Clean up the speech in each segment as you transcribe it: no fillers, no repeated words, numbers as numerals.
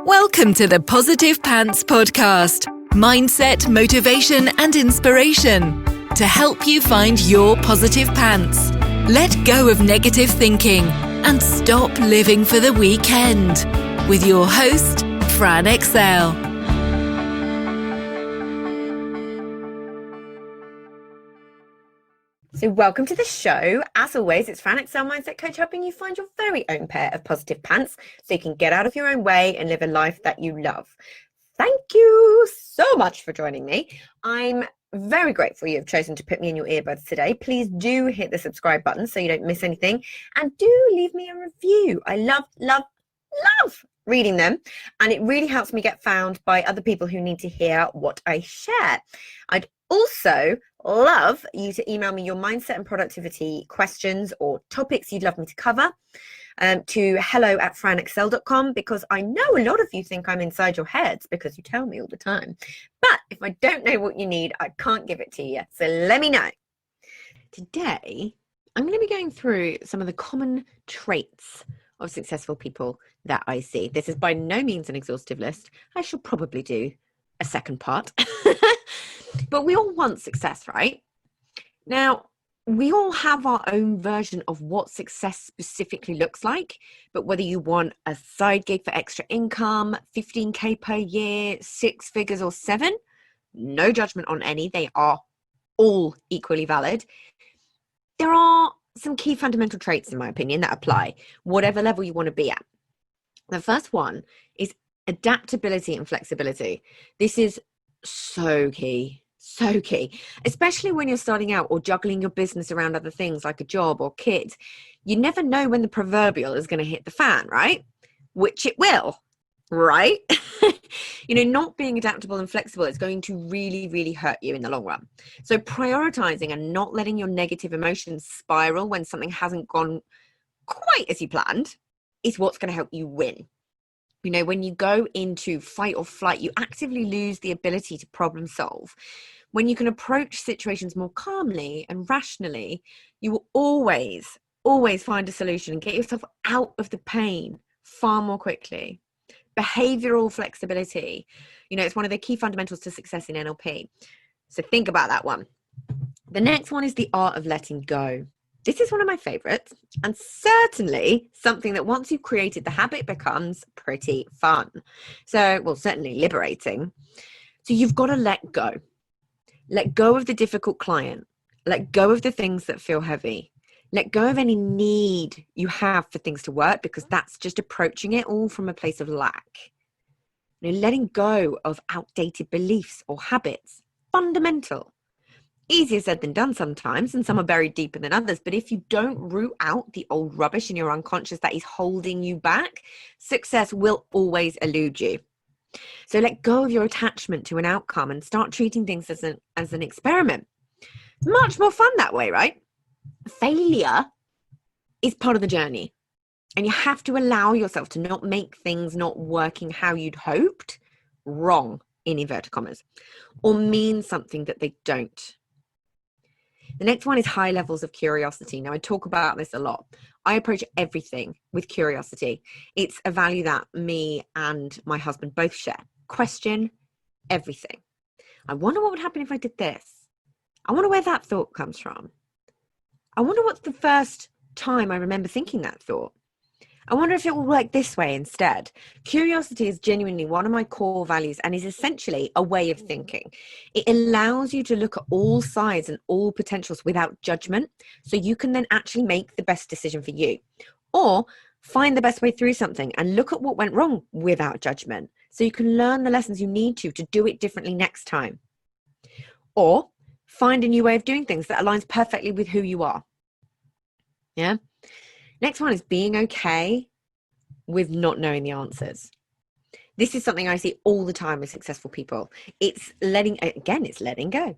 Welcome to the Positive Pants Podcast. Mindset, motivation, and inspiration to help you find your positive pants. Let go of negative thinking and stop living for the weekend. With your host, Fran Excel. So welcome to the show. As always, it's Fran Excel Mindset Coach, helping you find your very own pair of positive pants so you can get out of your own way and live a life that you love. Thank you so much for joining me. I'm very grateful you've chosen to put me in your earbuds today. Please do hit the subscribe button so you don't miss anything, and do leave me a review. I love reading them, and it really helps me get found by other people who need to hear what I share. I'd also love you to email me your mindset and productivity questions or topics you'd love me to cover to hello@franexcel.com, because I know a lot of you think I'm inside your heads because you tell me all the time. But if I don't know what you need, I can't give it to you. So let me know. Today, I'm going to be going through some of the common traits of successful people that I see. This is by no means an exhaustive list. I shall probably do a second part. But we all want success, right? Now, we all have our own version of what success specifically looks like, but whether you want a side gig for extra income, 15K per year, 6 figures or 7, no judgment on any. They are all equally valid. There are some key fundamental traits, in my opinion, that apply, whatever level you want to be at. The first one is adaptability and flexibility. This is so key, especially when you're starting out or juggling your business around other things like a job or kids. You never know when the proverbial is going to hit the fan, right? Which it will, right? Not being adaptable and flexible is going to really hurt you in the long run. So prioritizing and not letting your negative emotions spiral when something hasn't gone quite as you planned is what's going to help you win. When you go into fight or flight, you actively lose the ability to problem solve. When you can approach situations more calmly and rationally, you will always find a solution and get yourself out of the pain far more quickly. Behavioral flexibility, it's one of the key fundamentals to success in NLP. So think about that one. The next one is the art of letting go. This is one of my favorites, and certainly something that once you've created the habit becomes pretty fun. Certainly liberating. So you've got to let go. Let go of the difficult client. Let go of the things that feel heavy. Let go of any need you have for things to work, because that's just approaching it all from a place of lack. Letting go of outdated beliefs or habits, fundamental. Easier said than done sometimes, and some are buried deeper than others. But if you don't root out the old rubbish in your unconscious that is holding you back, success will always elude you. So let go of your attachment to an outcome and start treating things as an experiment. It's much more fun that way, right? Failure is part of the journey, and you have to allow yourself to not make things not working how you'd hoped wrong, in inverted commas, or mean something that they don't. The next one is high levels of curiosity. Now, I talk about this a lot. I approach everything with curiosity. It's a value that me and my husband both share. Question everything. I wonder what would happen if I did this. I wonder where that thought comes from. I wonder what's the first time I remember thinking that thought. I wonder if it will work this way instead. Curiosity is genuinely one of my core values and is essentially a way of thinking. It allows you to look at all sides and all potentials without judgment, so you can then actually make the best decision for you. Or find the best way through something and look at what went wrong without judgment, so you can learn the lessons you need to do it differently next time. Or find a new way of doing things that aligns perfectly with who you are. Yeah. Next one is being okay with not knowing the answers. This is something I see all the time with successful people. It's letting go.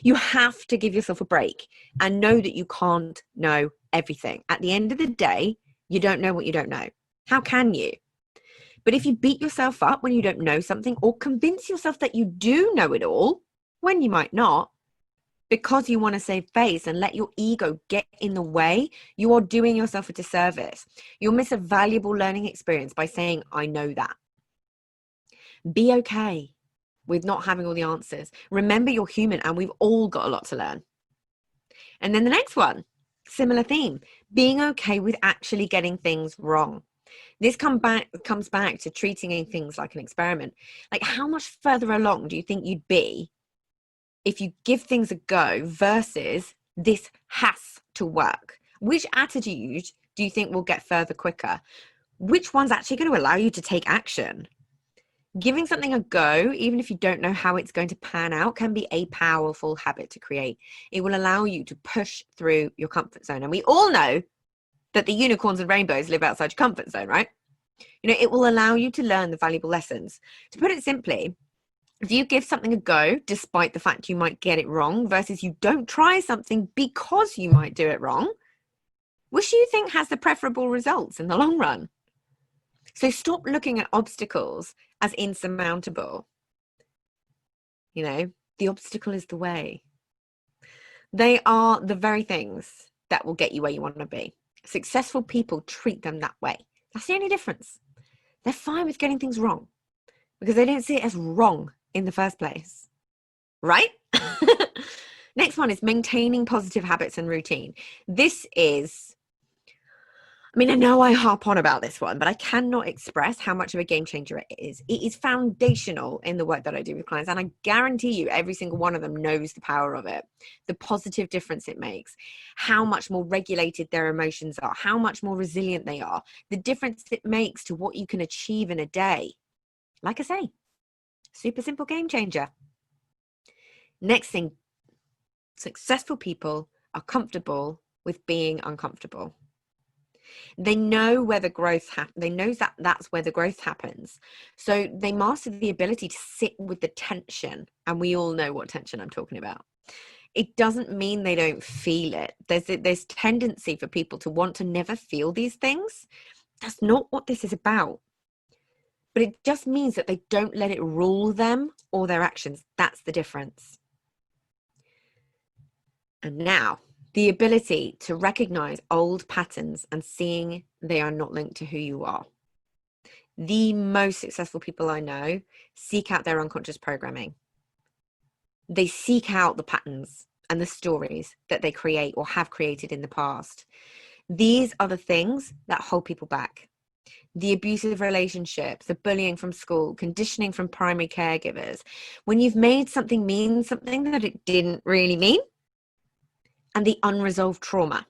You have to give yourself a break and know that you can't know everything. At the end of the day, you don't know what you don't know. How can you? But if you beat yourself up when you don't know something, or convince yourself that you do know it all when you might not, because you want to save face and let your ego get in the way, you are doing yourself a disservice. You'll miss a valuable learning experience by saying, I know that. Be okay with not having all the answers. Remember, you're human and we've all got a lot to learn. And then the next one, similar theme, being okay with actually getting things wrong. This comes back to treating things like an experiment. Like, how much further along do you think you'd be if you give things a go versus this has to work? Which attitude do you think will get further quicker? Which one's actually going to allow you to take action? Giving something a go, even if you don't know how it's going to pan out, can be a powerful habit to create. It will allow you to push through your comfort zone. And we all know that the unicorns and rainbows live outside your comfort zone, right? You know, it will allow you to learn the valuable lessons. To put it simply, if you give something a go, despite the fact you might get it wrong, versus you don't try something because you might do it wrong, which do you think has the preferable results in the long run? So stop looking at obstacles as insurmountable. You know, the obstacle is the way. They are the very things that will get you where you want to be. Successful people treat them that way. That's the only difference. They're fine with getting things wrong because they don't see it as wrong in the first place. Right? Next one is maintaining positive habits and routine. This is, I mean, I know I harp on about this one, but I cannot express how much of a game changer it is. It is foundational in the work that I do with clients, and I guarantee you every single one of them knows the power of it, the positive difference it makes, how much more regulated their emotions are, how much more resilient they are, the difference it makes to what you can achieve in a day. Like I say, super simple game changer. Next thing, successful people are comfortable with being uncomfortable. They know where the growth they know that that's where the growth happens. So they master the ability to sit with the tension, and we all know what tension I'm talking about. It doesn't mean they don't feel it. There's tendency for people to want to never feel these things. That's not what this is about. But it just means that they don't let it rule them or their actions. That's the difference. And now, the ability to recognize old patterns and seeing they are not linked to who you are. The most successful people I know seek out their unconscious programming. They seek out the patterns and the stories that they create or have created in the past. These are the things that hold people back. The abusive relationships, the bullying from school, conditioning from primary caregivers. When you've made something mean something that it didn't really mean, and the unresolved trauma.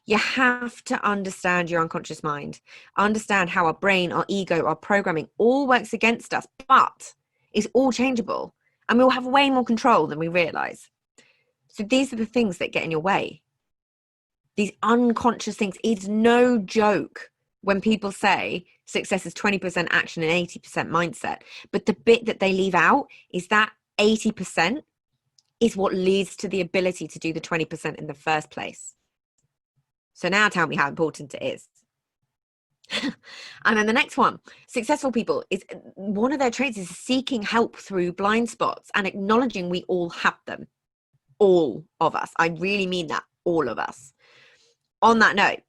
You have to understand your unconscious mind, understand how our brain, our ego, our programming all works against us, but it's all changeable and we will have way more control than we realize. So these are the things that get in your way. These unconscious things. It's no joke when people say success is 20% action and 80% mindset, but the bit that they leave out is that 80% is what leads to the ability to do the 20% in the first place. So now tell me how important it is. And then the next one, successful people, is one of their traits is seeking help through blind spots and acknowledging we all have them. All of us. I really mean that, all of us. On that note,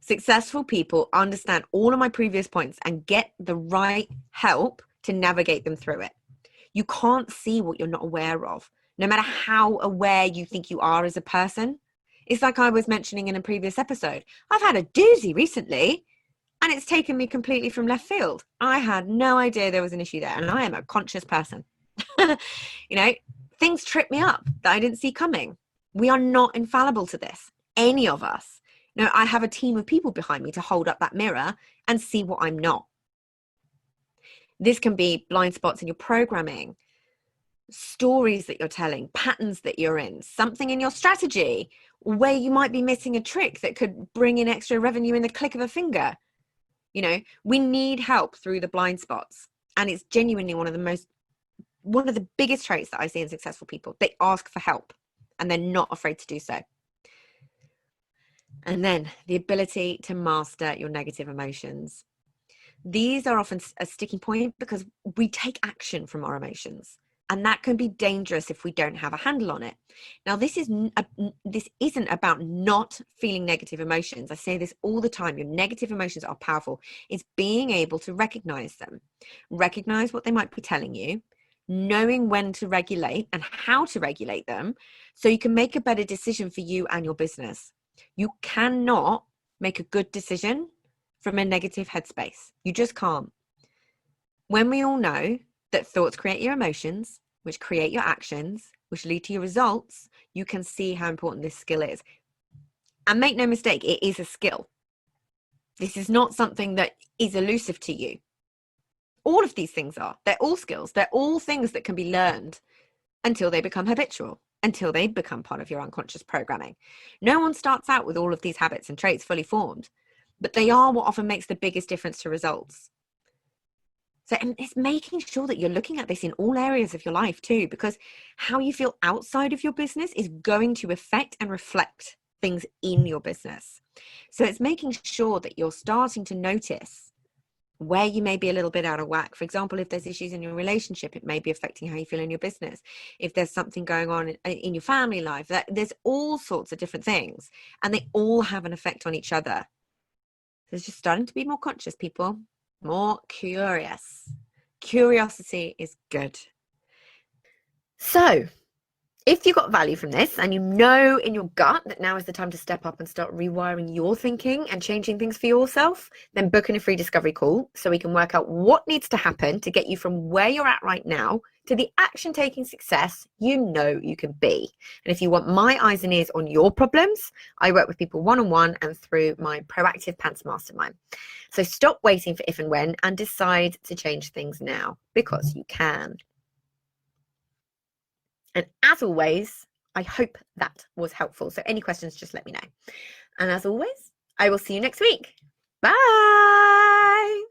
successful people understand all of my previous points and get the right help to navigate them through it. You can't see what you're not aware of, no matter how aware you think you are as a person. It's like I was mentioning in a previous episode. I've had a doozy recently and it's taken me completely from left field. I had no idea there was an issue there, and I am a conscious person. You know, things trip me up that I didn't see coming. We are not infallible to this, any of us. No, I have a team of people behind me to hold up that mirror and see what I'm not. This can be blind spots in your programming, stories that you're telling, patterns that you're in, something in your strategy where you might be missing a trick that could bring in extra revenue in the click of a finger. You know, we need help through the blind spots. And it's genuinely one of the biggest traits that I see in successful people. They ask for help and they're not afraid to do so. And then the ability to master your negative emotions. These are often a sticking point because we take action from our emotions. And that can be dangerous if we don't have a handle on it. Now, this isn't about not feeling negative emotions. I say this all the time. Your negative emotions are powerful. It's being able to recognize them, recognize what they might be telling you, knowing when to regulate and how to regulate them so you can make a better decision for you and your business. You cannot make a good decision from a negative headspace. You just can't. When we all know that thoughts create your emotions, which create your actions, which lead to your results, you can see how important this skill is. And make no mistake, it is a skill. This is not something that is elusive to you. All of these things are. They're all skills. They're all things that can be learned until they become habitual, until they become part of your unconscious programming. No one starts out with all of these habits and traits fully formed, but they are what often makes the biggest difference to results. So it's making sure that you're looking at this in all areas of your life too, because how you feel outside of your business is going to affect and reflect things in your business. So it's making sure that you're starting to notice where you may be a little bit out of whack. For example, if there's issues in your relationship, it may be affecting how you feel in your business. If there's something going on in your family life, there's all sorts of different things, and they all have an effect on each other. So it's just starting to be more conscious, people. More curious. Curiosity is good. So, if you got value from this and you know in your gut that now is the time to step up and start rewiring your thinking and changing things for yourself, then book in a free discovery call so we can work out what needs to happen to get you from where you're at right now to the action-taking success you know you can be. And if you want my eyes and ears on your problems, I work with people one-on-one and through my Proactive Pants Mastermind. So stop waiting for if and when and decide to change things now, because you can. And as always, I hope that was helpful. So any questions, just let me know. And as always, I will see you next week. Bye.